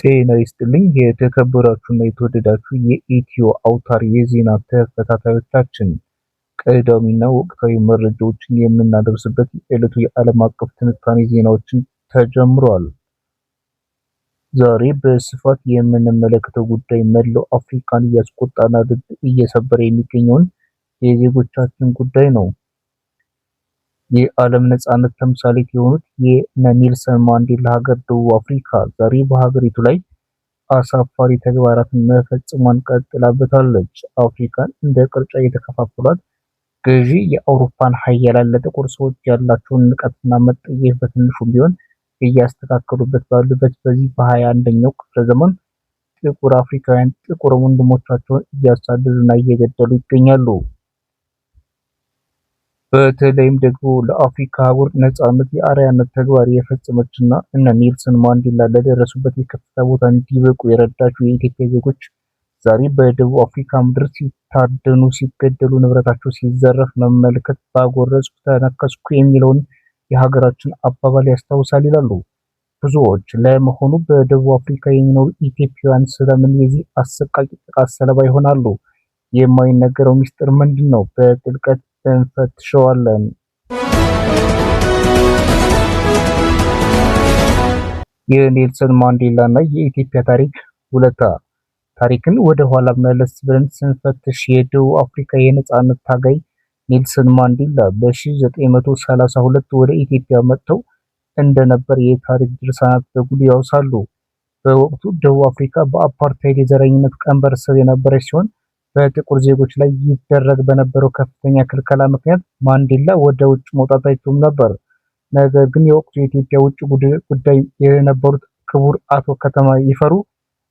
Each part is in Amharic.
ጤና ይስጥልኝ የተከበራችሁና የተወደዳችሁ የኢትዮ አውታር የዜና ተከታታዮቻችን፣ ቀዳሚና ወቅታዊ መረጃዎችን የምናደርስበት የዕለቱ የዓለም አቀፍ ትንታኔ ዜናዎችን ተጀምሯል። ዛሬ በስፋት የምንመለከተው ጉዳይ መላው አፍሪካን እያስቆጣና ልብ እየሰበረ የሚገኘውን የዜጎቻችን ጉዳይ ነው። የዓለም ነጻነት ተምሳሌት የሆኑት የኔልሰን ማንዴላ ሀገር ደቡብ አፍሪካ ዛሬ በሀገሪቱ ላይ አሳፋሪ ተግባራትን መፈጸሟን ቀጥላበታለች። አፍሪካን እንደ ቅርጫ የተከፋፈሏት ገዢ የአውሮፓን ሀያላን ለጥቁር ሰዎች ያላቸውን ንቀትና መጠየፍ በትንሹም ቢሆን እያስተካከሉበት ባሉበት በዚህ በ21ኛው ክፍለ ዘመን ጥቁር አፍሪካውያን ጥቁር ወንድሞቻቸውን እያሳደዱና እየገደሉ ይገኛሉ። በተለይም ደግሞ ለአፍሪካ አህጉር ነጻነት የአርአያነት ተግባር የፈጸመችና እነ ኔልሰን ማንዴላ ለደረሱበት የከፍታ ቦታ እንዲበቁ የረዳችው የኢትዮጵያ ዜጎች ዛሬ በደቡብ አፍሪካ ምድር ሲታደኑ፣ ሲገደሉ፣ ንብረታቸው ሲዘረፍ መመልከት ባጎረስኩ ተነከስኩ የሚለውን የሀገራችን አባባል ያስታውሳል ይላሉ ብዙዎች። ለመሆኑ በደቡብ አፍሪካ የሚኖሩ ኢትዮጵያውያን ስለምን የዚህ አሰቃቂ ጥቃት ሰለባ ይሆናሉ? የማይነገረው ሚስጥር ምንድን ነው? በጥልቀት እንፈትሸዋለን። የኔልሰን ማንዴላ እና የኢትዮጵያ ታሪክ ውለታ። ታሪክን ወደ ኋላ መለስ ብለን ስንፈትሽ የደቡብ አፍሪካ የነጻነት ታጋይ ኔልሰን ማንዴላ በ1932 ወደ ኢትዮጵያ መጥተው እንደነበር የታሪክ ድርሳናት በጉልህ ያወሳሉ። በወቅቱ ደቡብ አፍሪካ በአፓርታይድ የዘረኝነት ቀንበር ስር የነበረች ሲሆን በጥቁር ዜጎች ላይ ይደረግ በነበረው ከፍተኛ ክልከላ ምክንያት ማንዴላ ወደ ውጭ መውጣት አይችሉም ነበር። ነገር ግን የወቅቱ የኢትዮጵያ ውጭ ጉዳይ የነበሩት ክቡር አቶ ከተማ ይፈሩ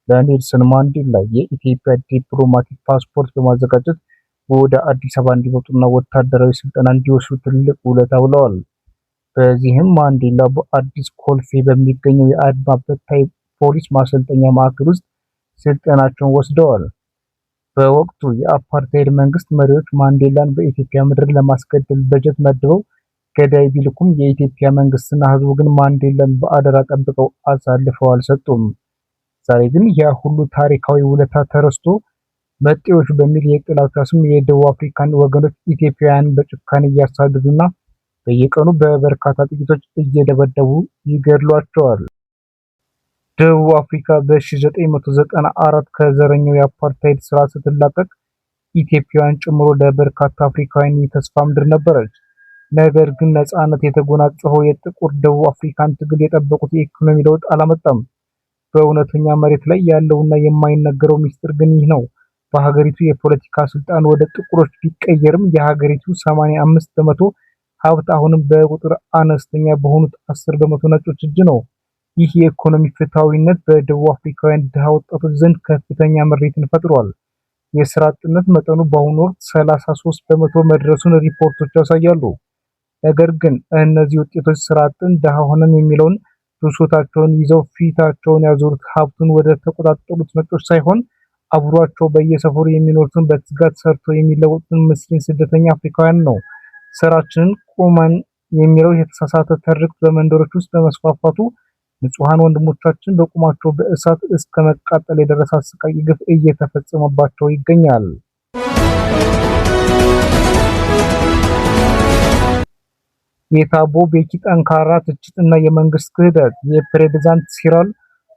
ለኔልሰን ማንዴላ የኢትዮጵያ ዲፕሎማቲክ ፓስፖርት በማዘጋጀት ወደ አዲስ አበባ እንዲመጡና ወታደራዊ ስልጠና እንዲወስዱ ትልቅ ውለታ ውለዋል። በዚህም ማንዴላ በአዲስ ኮልፌ በሚገኘው የአድማ በታኝ ፖሊስ ማሰልጠኛ ማዕከል ውስጥ ስልጠናቸውን ወስደዋል። በወቅቱ የአፓርታይድ መንግስት መሪዎች ማንዴላን በኢትዮጵያ ምድር ለማስገደል በጀት መድበው ገዳይ ቢልኩም የኢትዮጵያ መንግስትና ህዝቡ ግን ማንዴላን በአደራ ጠብቀው አሳልፈው አልሰጡም። ዛሬ ግን ያ ሁሉ ታሪካዊ ውለታ ተረስቶ መጤዎች በሚል የጥላቻ ስም የደቡብ አፍሪካን ወገኖች ኢትዮጵያውያን በጭካኔ እያሳደዱና በየቀኑ በበርካታ ጥቂቶች እየደበደቡ ይገድሏቸዋል። ደቡብ አፍሪካ በ1994 ከዘረኛው የአፓርታይድ ስርዓት ስትላቀቅ ኢትዮጵያውያን ጨምሮ ለበርካታ አፍሪካውያን የተስፋ ምድር ነበረች። ነገር ግን ነጻነት የተጎናጸፈው የጥቁር ደቡብ አፍሪካን ትግል የጠበቁት የኢኮኖሚ ለውጥ አላመጣም። በእውነተኛ መሬት ላይ ያለውና የማይነገረው ሚስጥር ግን ይህ ነው። በሀገሪቱ የፖለቲካ ስልጣን ወደ ጥቁሮች ቢቀየርም የሀገሪቱ 85 በመቶ ሀብት አሁንም በቁጥር አነስተኛ በሆኑት 10 በመቶ ነጮች እጅ ነው። ይህ የኢኮኖሚ ፍትሃዊነት በደቡብ አፍሪካውያን ድሃ ወጣቶች ዘንድ ከፍተኛ ምሬትን ፈጥሯል። የስራ አጥነት መጠኑ በአሁኑ ወቅት 33 በመቶ መድረሱን ሪፖርቶች ያሳያሉ። ነገር ግን እነዚህ ውጤቶች ስራ አጥን ድሃ ሆነን የሚለውን ብሶታቸውን ይዘው ፊታቸውን ያዞሩት ሀብቱን ወደ ተቆጣጠሩት ነጮች ሳይሆን አብሯቸው በየሰፈሩ የሚኖሩትን በትጋት ሰርተው የሚለወጡትን ምስኪን ስደተኛ አፍሪካውያን ነው። ስራችንን ቆመን የሚለው የተሳሳተ ትርክት በመንደሮች ውስጥ በመስፋፋቱ ንጹሃን ወንድሞቻችን በቁማቸው በእሳት እስከ መቃጠል የደረሰ አሰቃቂ ግፍ እየተፈጸመባቸው ይገኛል። የታቦ ቤኪ ጠንካራ ትችትና የመንግስት ክህደት። የፕሬዝዳንት ሲራል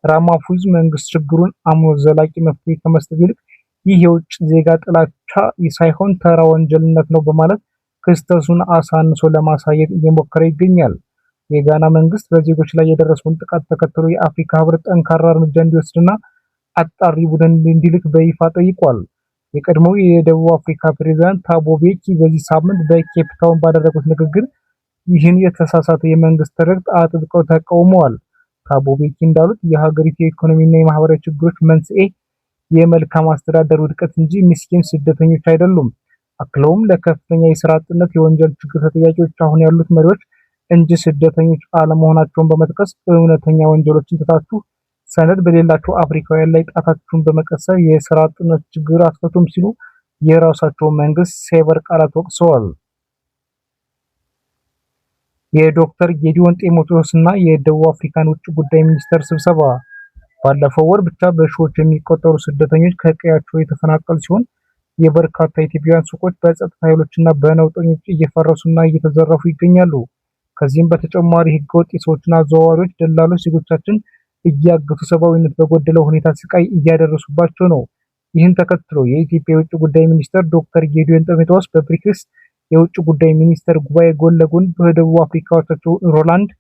ራማፎዛ መንግስት ችግሩን አምኖ ዘላቂ መፍትሄ ከመስጠት ይልቅ ይህ የውጭ ዜጋ ጥላቻ ሳይሆን ተራ ወንጀልነት ነው በማለት ክስተቱን አሳንሶ ለማሳየት እየሞከረ ይገኛል። የጋና መንግስት በዜጎች ላይ የደረሰውን ጥቃት ተከትሎ የአፍሪካ ህብረት ጠንካራ እርምጃ እንዲወስድና አጣሪ ቡድን እንዲልክ በይፋ ጠይቋል። የቀድሞው የደቡብ አፍሪካ ፕሬዝዳንት ታቦ ቤኪ በዚህ ሳምንት በኬፕ ታውን ባደረጉት ንግግር ይህን የተሳሳተ የመንግስት ትርክት አጥብቀው ተቃውመዋል። ታቦ ቤኪ እንዳሉት የሀገሪቱ የኢኮኖሚና የማህበራዊ ችግሮች መንስኤ የመልካም አስተዳደር ውድቀት እንጂ ምስኪን ስደተኞች አይደሉም። አክለውም ለከፍተኛ የስራ አጥነት የወንጀል ችግር ተጠያቂዎች አሁን ያሉት መሪዎች እንጂ ስደተኞች አለመሆናቸውን በመጥቀስ እውነተኛ ወንጀሎችን ትታችሁ ሰነድ በሌላቸው አፍሪካውያን ላይ ጣታችሁን በመቀሰር የስራ አጥነት ችግር አትፈቱም ሲሉ የራሳቸውን መንግስት ሰበር ቃላት ወቅሰዋል። የዶክተር ጌዲዮን ጢሞቴዎስ እና የደቡብ አፍሪካን ውጭ ጉዳይ ሚኒስተር ስብሰባ። ባለፈው ወር ብቻ በሺዎች የሚቆጠሩ ስደተኞች ከቀያቸው የተፈናቀሉ ሲሆን የበርካታ ኢትዮጵያውያን ሱቆች በጸጥታ ኃይሎችና በነውጠኞች እየፈረሱና እየተዘረፉ ይገኛሉ። ከዚህም በተጨማሪ ህገወጥ የሰዎችና አዘዋዋሪዎች፣ ደላሎች ዜጎቻችን እያገቱ ሰብአዊነት በጎደለው ሁኔታ ስቃይ እያደረሱባቸው ነው። ይህን ተከትሎ የኢትዮጵያ የውጭ ጉዳይ ሚኒስትር ዶክተር ጌዲዮን ጢሞቴዎስ በብሪክስ የውጭ ጉዳይ ሚኒስትር ጉባኤ ጎን ለጎን በደቡብ አፍሪካዎቻቸው ሮላንድ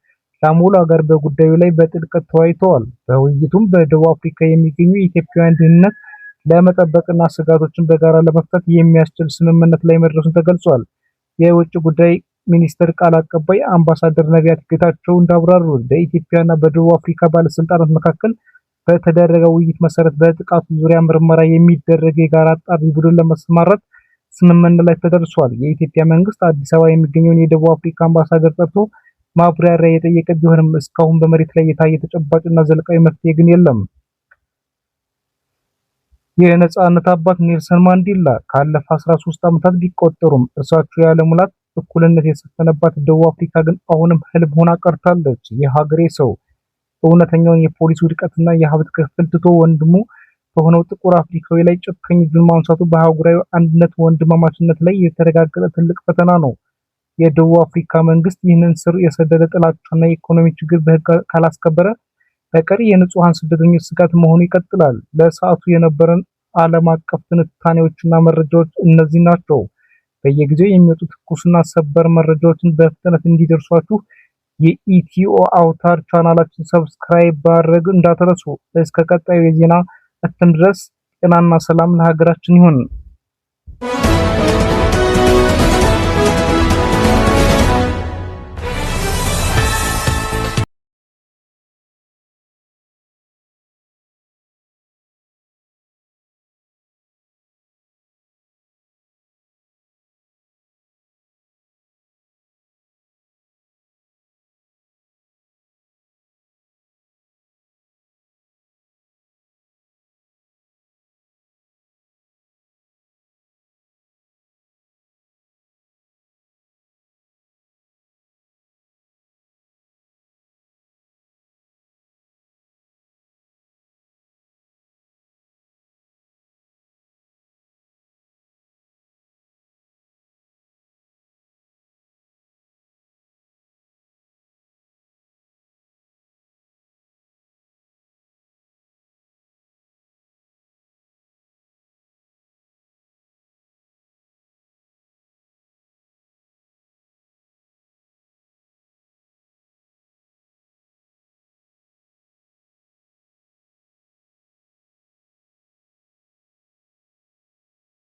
ላሞላ ጋር በጉዳዩ ላይ በጥልቀት ተወያይተዋል። በውይይቱም በደቡብ አፍሪካ የሚገኙ የኢትዮጵያውያን ደህንነት ለመጠበቅና ስጋቶችን በጋራ ለመፍታት የሚያስችል ስምምነት ላይ መድረሱን ተገልጿል። የውጭ ጉዳይ ሚኒስትር ቃል አቀባይ አምባሳደር ነቢያት ጌታቸው እንዳብራሩት በኢትዮጵያና በደቡብ አፍሪካ ባለስልጣናት መካከል በተደረገው ውይይት መሰረት በጥቃቱ ዙሪያ ምርመራ የሚደረግ የጋራ አጣሪ ቡድን ለማሰማራት ስምምነት ላይ ተደርሷል። የኢትዮጵያ መንግስት አዲስ አበባ የሚገኘውን የደቡብ አፍሪካ አምባሳደር ጠርቶ ማብራሪያ የጠየቀ ቢሆንም እስካሁን በመሬት ላይ የታየ ተጨባጭና ዘላቂ መፍትሄ ግን የለም። የነጻነት አባት ኔልሰን ማንዴላ ካለፈ 13 ዓመታት ቢቆጠሩም እርሳቸው ያለ ሙላት እኩልነት የሰፈነባት ደቡብ አፍሪካ ግን አሁንም ህልም ሆና ቀርታለች። የሀገሬ ሰው እውነተኛውን የፖሊስ ውድቀትና የሀብት ክፍፍል ትቶ ወንድሙ በሆነው ጥቁር አፍሪካዊ ላይ ጨካኝ እጁን ማንሳቱ በአህጉራዊ አንድነት ወንድማማችነት ላይ የተረጋገጠ ትልቅ ፈተና ነው። የደቡብ አፍሪካ መንግስት ይህንን ስር የሰደደ ጥላቻና የኢኮኖሚ ችግር በህግ ካላስከበረ በቀሪ የንጹሃን ስደተኞች ስጋት መሆኑ ይቀጥላል። ለሰዓቱ የነበረን ዓለም አቀፍ ትንታኔዎችና መረጃዎች እነዚህ ናቸው። በየጊዜው የሚወጡ ትኩስና ሰበር መረጃዎችን በፍጥነት እንዲደርሷችሁ የኢትዮ አውታር ቻናላችን ሰብስክራይብ ማድረግ እንዳትረሱ። እስከ ቀጣዩ የዜና እትም ድረስ ጤናና ሰላም ለሀገራችን ይሁን።